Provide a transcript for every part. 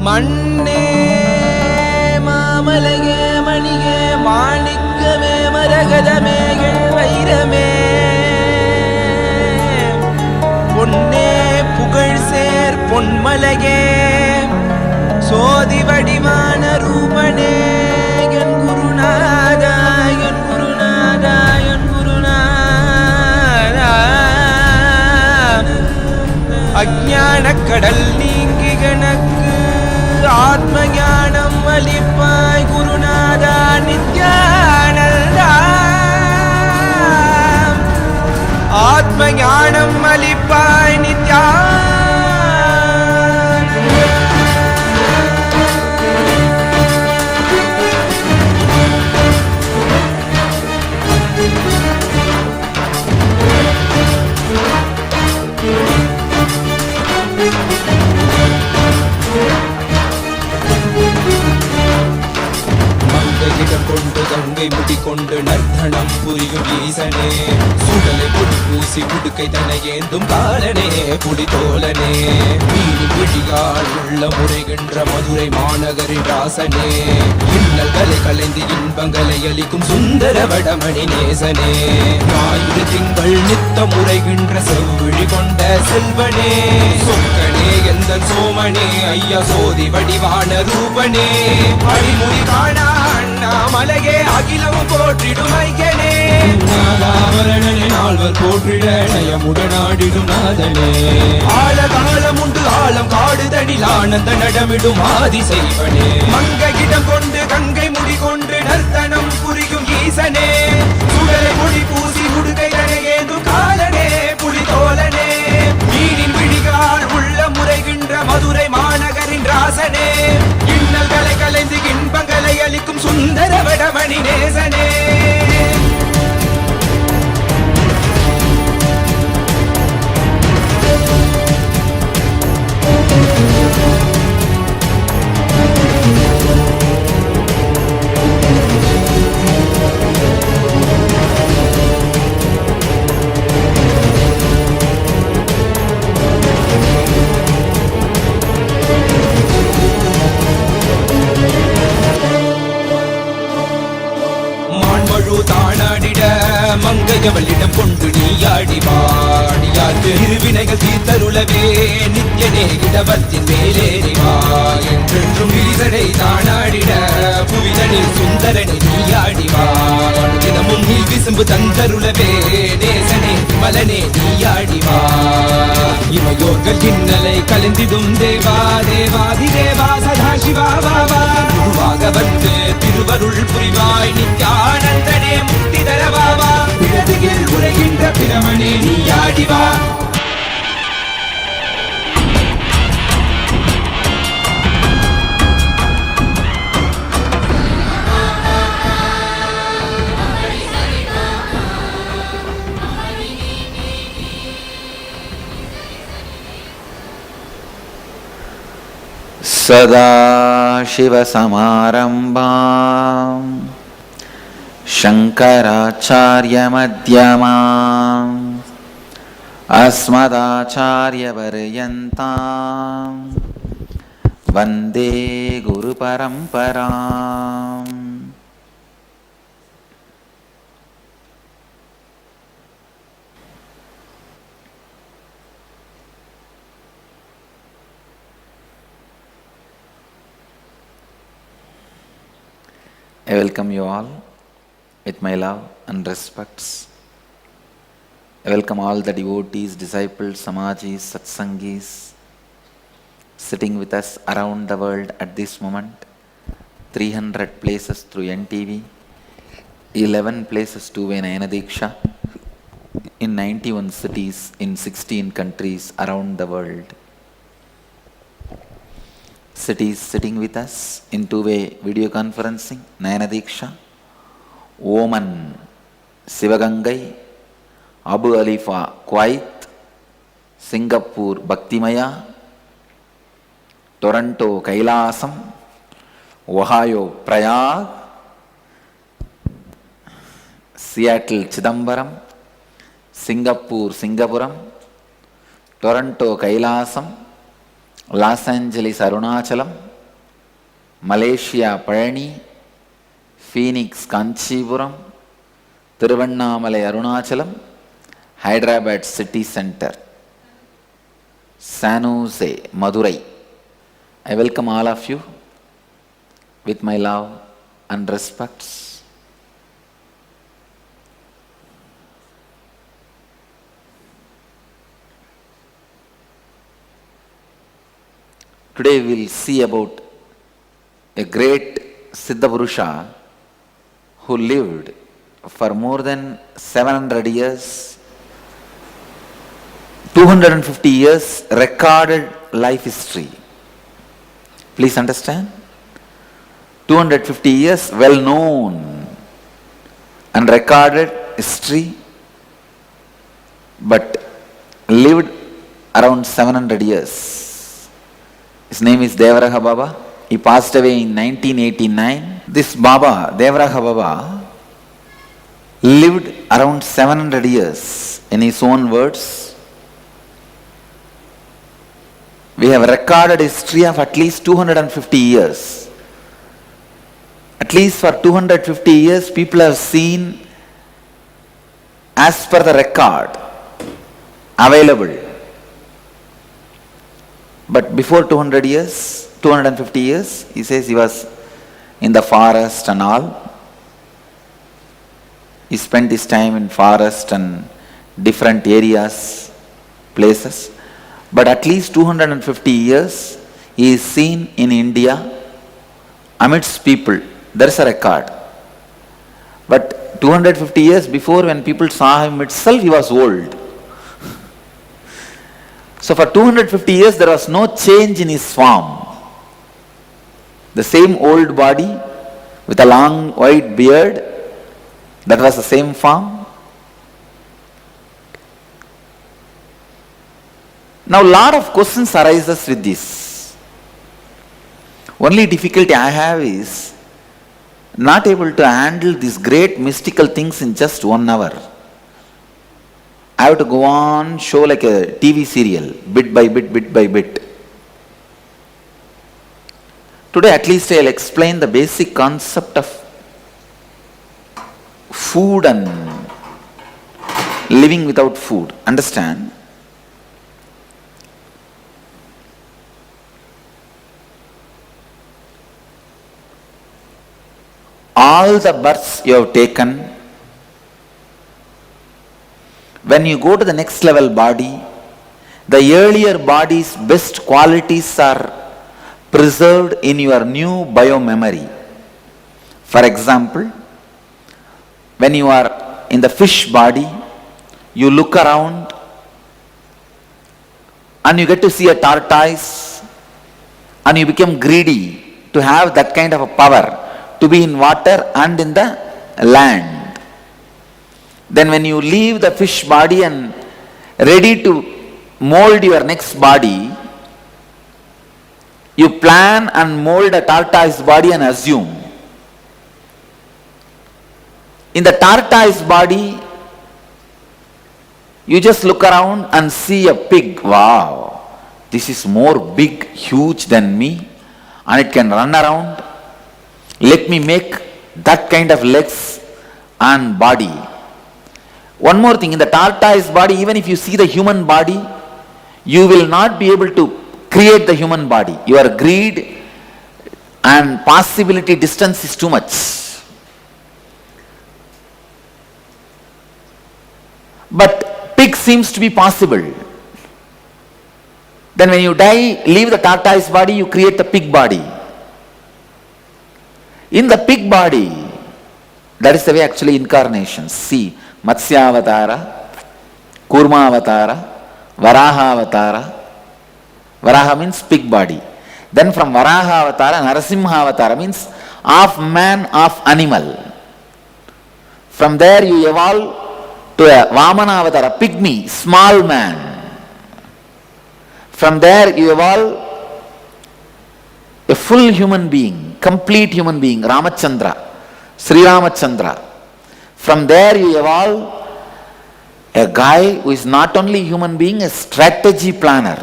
மண்ணே மாமலையே மணியே மாணிக்கமே மரகதமே வைரமே பொன்னே புகழ் சேர் பொன்மலையே சோதி வடிவான ரூபனே என் குருநாதா என் குருநாதா என் குருநாதா அஞ்ஞான கடல் நீங்கி கணக்கு ஆத்ம ஞானம் அளிப்பாய் குருநாதா நித்யானந்தா ஆத்ம ஞானம் அளிப்பாய் நித்யா கொண்டு கங்கை முடிக்கொண்டு நர்த்தனம் புரியும் ஈசனே சுடலை பொற்பூசி புடுக்கை தனையேந்தும் காலனே புலிதோலனே மீனி விழியால் உள்ள முறைகின்ற மதுரை மாநகரின் ராசனே இன்னல்களை கலைந்து இன்பங்களை அளிக்கும் சுந்தர வடமணி நேசனே ஞாயிறு திங்கள் நித்த முறைகின்ற செவ்விழி கொண்ட செல்வனே சொக்கனே எந்த சோமனே ஐயா சோதி வடிவான ரூபனே அடிமுடி காணா மலையே அகிலமும் போற்றிடும் ஐயனே நாலாவரணனே நால்வர் போற்றிட நயமுடனாடிடும் நாதனே ஆழகாலம் உண்டு ஆழம் காடுதனில் ஆனந்த நடமிடும் ஆதி செய்வனே மங்கையிடம் கொண்டு கங்கை முடி கொண்டு நர்த்தனம் புரியும் ஈசனே சுடலை முடி பூசி உடுகை தனையேந்தும் காலனே புலிதோலனே மீனின் விழிகால் உள்ள முறைகின்ற மதுரை மாநகரின் ராசனே இன்னல்களை கலைந்து இன்பங்களை அளிக்கும் சுந்தர வடமணி நேசனே மங்கையவளிடம் கொண்டு நீயாடி வாடியாற்று இருவினைகள் தீர்த்தருளவே நித்யனே இடவத்தின் மேலேறிவா என்றென்றும் ஈசனை தானாடிட புவிதனில் சுந்தரனை நீயாடிவா தினமும் நீ விசும்பு தந்தருளவே நேசனே மலனே நீயாடிவா இமையோர்கள் இன்னலை கலந்திடும் தேவா தேவாதி தேவா சதா சிவா பாபா குருவாக வந்து திருவருள் புரிவாய் நித்யானந்தனே முக்தி தரவாவா பிறதியில் உரைகின்ற பிரமணே நீயாடிவா सदा शिवसमारम्भाम् शङ्कराचार्यमध्यमाम् अस्मदाचार्यपर्यन्ताम् वन्दे गुरुपरम्पराम्. I welcome you all with my love and respects. I welcome all the devotees, disciples, samajis, satsangis sitting with us around the world at this moment. 300 places through NTV, 11 places two-way Nayana Diksha in 91 cities in 16 countries around the world. Cities sitting with us in two-way video conferencing, Nayana Diksha, Oman, Sivagangai, Abu Alifa, Kuwait, Singapore, Bhaktimaya, Toronto, Kailasam, Ohio, Prayag, Seattle, Chidambaram, Singapore, Singapuram, Toronto, Kailasam, Los Angeles, Arunachalam, Malaysia Palani, Phoenix Kanchipuram, Thiruvannamalai Arunachalam, Hyderabad City Center, San Jose, Madurai. I welcome all of you with my love and respects. Today we will see about a great Siddha who lived for more than 700 years, 250 years recorded life history. Please understand? 250 years well known and recorded history, but lived around 700 years. His name is Devaraja Baba. He passed away in 1989. This Baba, Devaraja Baba, lived around 700 years. In his own words, we have recorded history of at least 250 years. At least for 250 years, people have seen as per the record available. But before 250 years, he says he was in the forest and all. He spent his time in forest and different areas, places. But at least 250 years, he is seen in India amidst people. There is a record. But 250 years before, when people saw him itself, he was old. So for 250 years, there was no change in his form. The same old body with a long white beard, that was the same form. Now, lot of questions arises with this. Only difficulty I have is not able to handle these great mystical things in just 1 hour. I have to go on, show like a TV serial, bit by bit, bit by bit. Today at least I'll explain the basic concept of food and living without food. Understand? All the births you have taken, when you go to the next level body, the earlier body's best qualities are preserved in your new biomemory. For example, when you are in the fish body, you look around and you get to see a tortoise and you become greedy to have that kind of a power to be in water and in the land. Then when you leave the fish body and ready to mold your next body, you plan and mold a tortoise body and assume. In the tortoise body, you just look around and see a pig. Wow, this is more big, huge than me, and it can run around. Let me make that kind of legs and body. One more thing, in the tortoise body, even if you see the human body, you will not be able to create the human body. Your greed and possibility distance is too much. But pig seems to be possible. Then when you die, leave the tortoise body, you create the pig body. In the pig body, that is the way actually incarnations. See, Matsya Avatara, Kurma Avatara, Varaha Avatara. Varaha means pig body. Then from Varaha Avatara, Narasimha Avatara means half man, half animal. From there you evolve to a Vamana Avatara, pygmy, small man. From there you evolve a full human being, complete human being, Ramachandra, Sri Ramachandra. From there you evolve a guy who is not only human being, a strategy planner.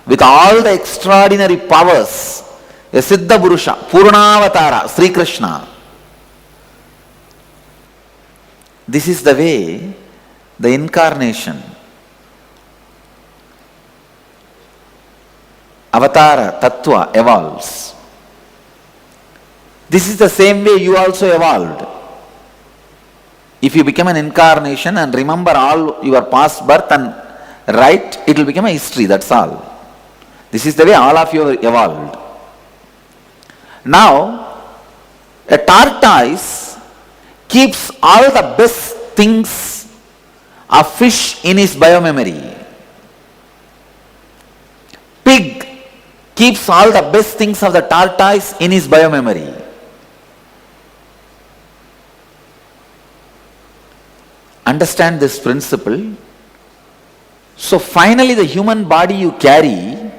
With all the extraordinary powers, a Siddha Purusha, Purnavatara, Sri Krishna. This is the way the incarnation, Avatara, Tattva evolves. This is the same way you also evolved. If you become an incarnation and remember all your past birth and write, it will become a history, that's all. This is the way all of you evolved. Now, a tortoise keeps all the best things of fish in his biomemory. Pig keeps all the best things of the tortoise in his biomemory. Understand this principle. So finally the human body you carry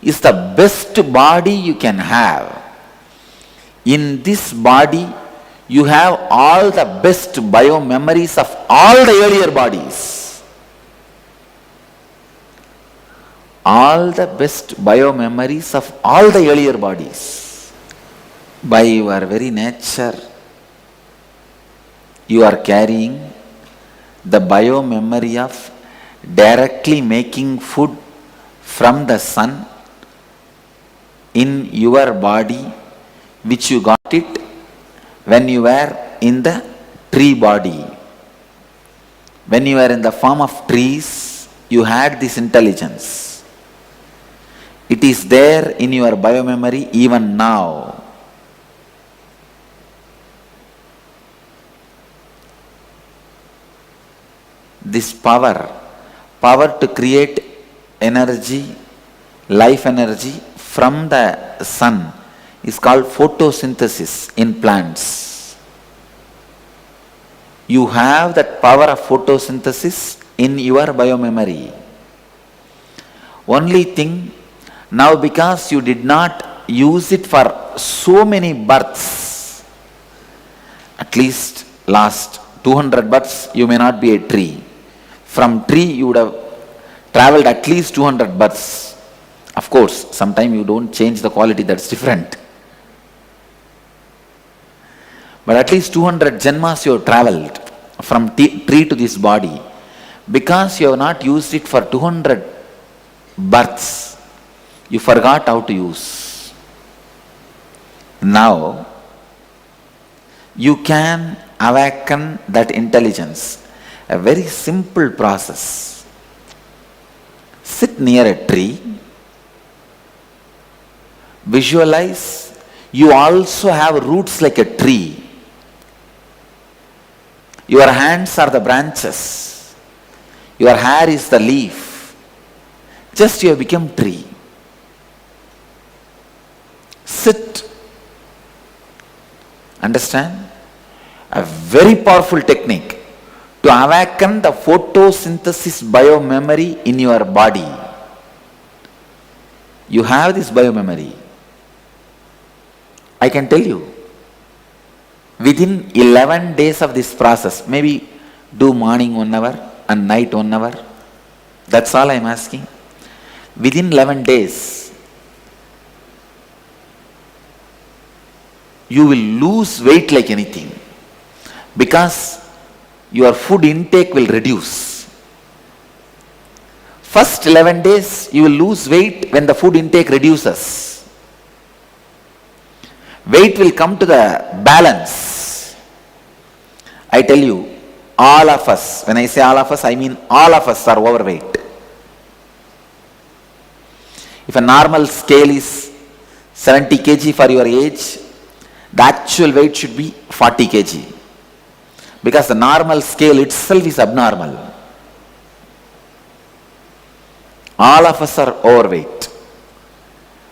is the best body you can have. In this body you have all the best biomemories of all the earlier bodies. All the best biomemories of all the earlier bodies. By your very nature, you are carrying the biomemory of directly making food from the sun in your body, which you got it when you were in the tree body. When you were in the form of trees, you had this intelligence. It is there in your biomemory even now. This power to create energy, life energy from the sun is called photosynthesis in plants. You have that power of photosynthesis in your biomemory. Only thing, now because you did not use it for so many births, at least last 200 births you may not be a tree. From tree you would have traveled at least 200 births. Of course, sometimes you don't change the quality, that's different. But at least 200 janmas you have traveled from tree to this body. Because you have not used it for 200 births, you forgot how to use. Now, you can awaken that intelligence. A very simple process. Sit near a tree. Visualize you also have roots like a tree. Your hands are the branches. Your hair is the leaf. Just you have become tree. Sit. Understand? A very powerful technique to awaken the photosynthesis biomemory in your body. You have this biomemory. I can tell you, within 11 days of this process, maybe do morning 1 hour and night 1 hour. That's all I am asking. Within 11 days, you will lose weight like anything, because your food intake will reduce. First 11 days you will lose weight when the food intake reduces. Weight will come to the balance. I tell you, all of us, when I say all of us, I mean all of us are overweight. If a normal scale is 70 kg for your age, the actual weight should be 40 kg. Because the normal scale itself is abnormal. All of us are overweight.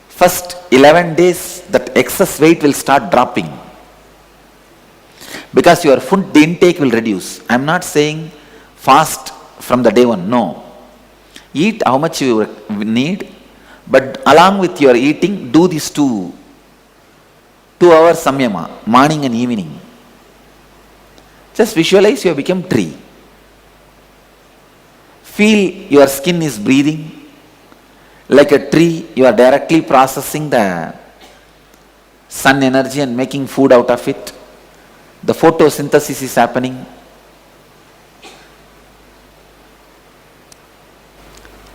First 11 days, that excess weight will start dropping. Because your food intake will reduce. I am not saying fast from the day one. No. Eat how much you need, but along with your eating, do these 2 hours samyama, morning and evening. Just visualize you have become tree. Feel your skin is breathing. Like a tree, you are directly processing the sun energy and making food out of it. The photosynthesis is happening.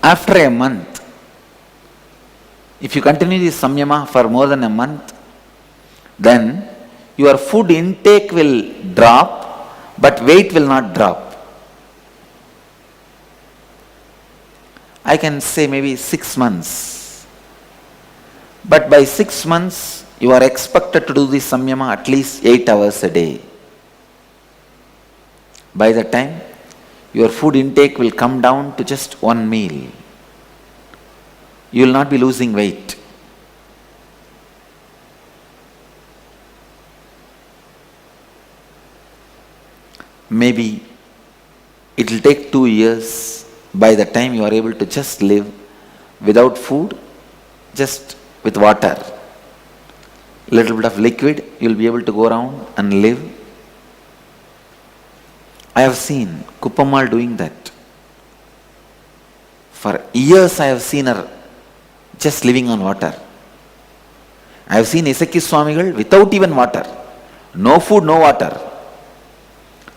After a month, if you continue this samyama for more than a month, then your food intake will drop, but weight will not drop. I can say maybe 6 months. But by 6 months, you are expected to do this samyama at least 8 hours a day. By the time, your food intake will come down to just one meal. You will not be losing weight. Maybe it will take 2 years. By the time you are able to just live without food, just with water, little bit of liquid, you will be able to go around and live. I have seen Kuppammal doing that. For years I have seen her just living on water. I have seen Isaki Swamigal without even water. No food, no water.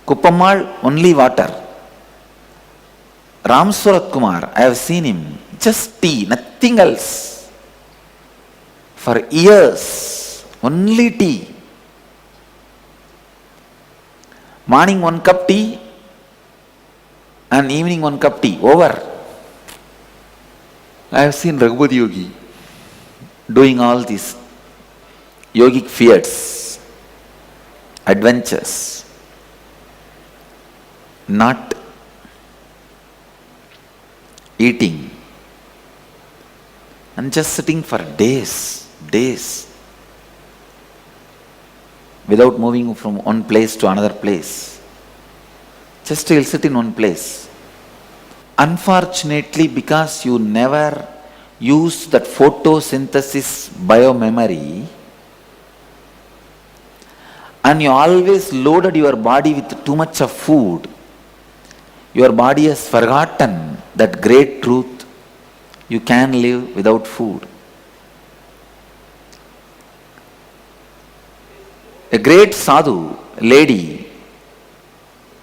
Kuppammal, only water. Ram Surat Kumar, I have seen him, just tea, nothing else. For years, only tea. Morning 1 cup tea and evening 1 cup tea, over. I have seen Raghupati Yogi doing all these yogic feats, adventures, not eating and just sitting for days without moving from one place to another place. Just he'll sit in one place. Unfortunately, because you never use that photosynthesis biomemory and you always loaded your body with too much of food, your body has forgotten that great truth, you can live without food. A great sadhu lady,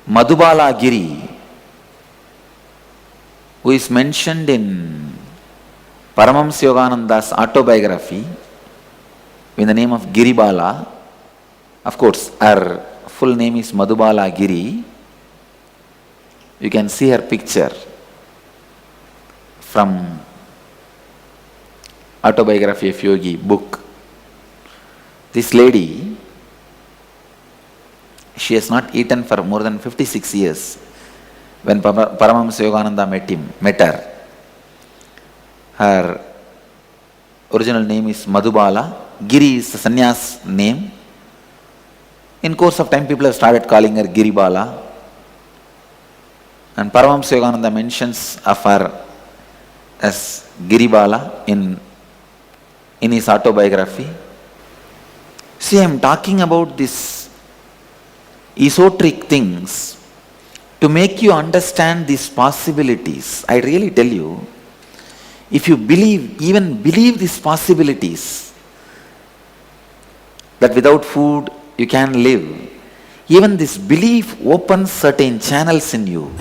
Madhubala Giri, who is mentioned in Paramahamsa Yogananda's autobiography in the name of Giribala. Of course, her full name is Madhubala Giri. You can see her picture from Autobiography of Yogi book. This lady, she has not eaten for more than 56 years. When Paramahamsa Yogananda met her, her original name is Madhubala. Giri is the sannyas name. In course of time, people have started calling her Giribala. And Paramahamsa Yogananda mentions of her as Giribala in his autobiography. See, I am talking about these esoteric things to make you understand these possibilities. I really tell you, if you even believe these possibilities, that without food you can live, even this belief opens certain channels in you.